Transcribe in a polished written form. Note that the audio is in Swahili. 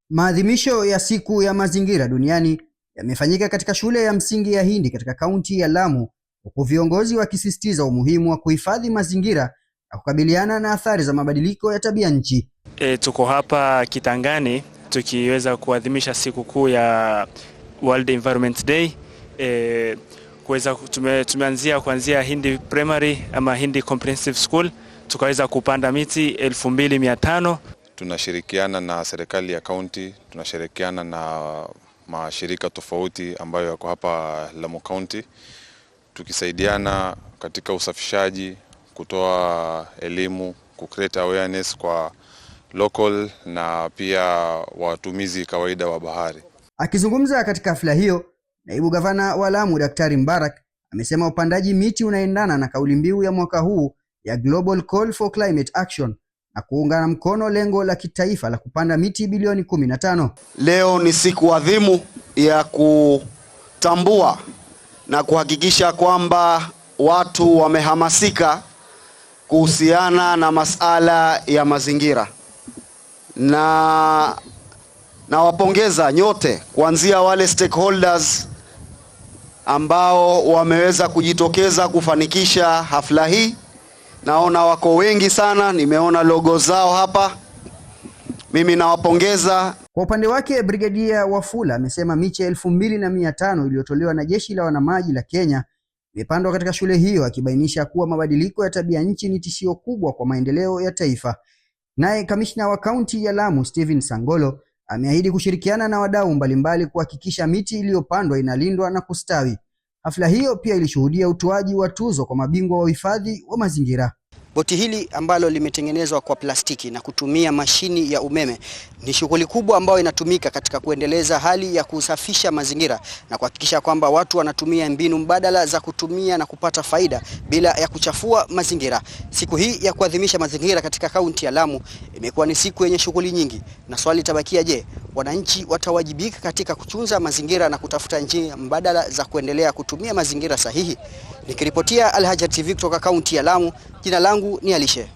Maadhimisho ya siku ya mazingira duniani yamefanyika katika shule ya msingi ya Hindi katika kaunti ya Lamu, huku viongozi wakisisitiza umuhimu wa kuhifadhi mazingira na kukabiliana na athari za mabadiliko ya tabia nchi. Tuko hapa Kitangani tukiweza kuadhimisha siku kuu ya World Environment Day. Tumeanzia kuanzia Hindi Primary ama Hindi Comprehensive School, tukaweza kupanda miti 2500. Tunashirikiana na serikali ya kaunti, tunashirikiana na mashirika tofauti ambayo yako hapa Lamu County, tukisaidiana katika usafishaji, kutoa elimu, kucreate awareness kwa local na pia watumizi kawaida wa bahari. Akizungumza katika hafla hiyo, naibu gavana wa Lamu Daktari Mbarak amesema upandaji miti unaendana na kauli mbiu ya mwaka huu ya Global Call for Climate Action na kuungana mkono lengo la kitaifa la kupanda miti bilioni 15. Leo ni siku adhimu ya kutambua na kuhakikisha kwamba watu wamehamasika kuhusiana na masala ya mazingira. Na wapongeza nyote kuanzia wale stakeholders ambao wameweza kujitokeza kufanikisha hafla hii. Naona wako wengi sana, nimeona logo zao hapa. Mimi nawapongeza. Kwa upande wake, Brigadia Wafula amesema miche 2500 iliyotolewa na Jeshi la Wanamaji la Kenya imepandwa katika shule hiyo, akibainisha kuwa mabadiliko ya tabia nchi ni tishio kubwa kwa maendeleo ya taifa. Naye kamishna wa kaunti ya Lamu Stephen Sangolo ameahidi kushirikiana na wadau mbalimbali kuhakikisha miti iliyopandwa inalindwa na kustawi. Hafla hiyo pia ilishuhudia utoaji wa tuzo kwa mabingwa wa uhifadhi wa mazingira. Boti hili ambalo limetengenezwa kwa plastiki na kutumia mashini ya umeme ni shughuli kubwa ambayo inatumika katika kuendeleza hali ya kusafisha mazingira na kuhakikisha kwamba watu wanatumia mbinu mbadala za kutumia na kupata faida bila ya kuchafua mazingira. Siku hii ya kuadhimisha mazingira katika kaunti ya Lamu imekuwa ni siku yenye shughuli nyingi, na swali tabakia, je, wananchi watawajibika katika kutunza mazingira na kutafuta njia mbadala za kuendelea kutumia mazingira sahihi? Nikiripotia Al Hajar TV kutoka kaunti ya Lamu, jina langu ni Alishe.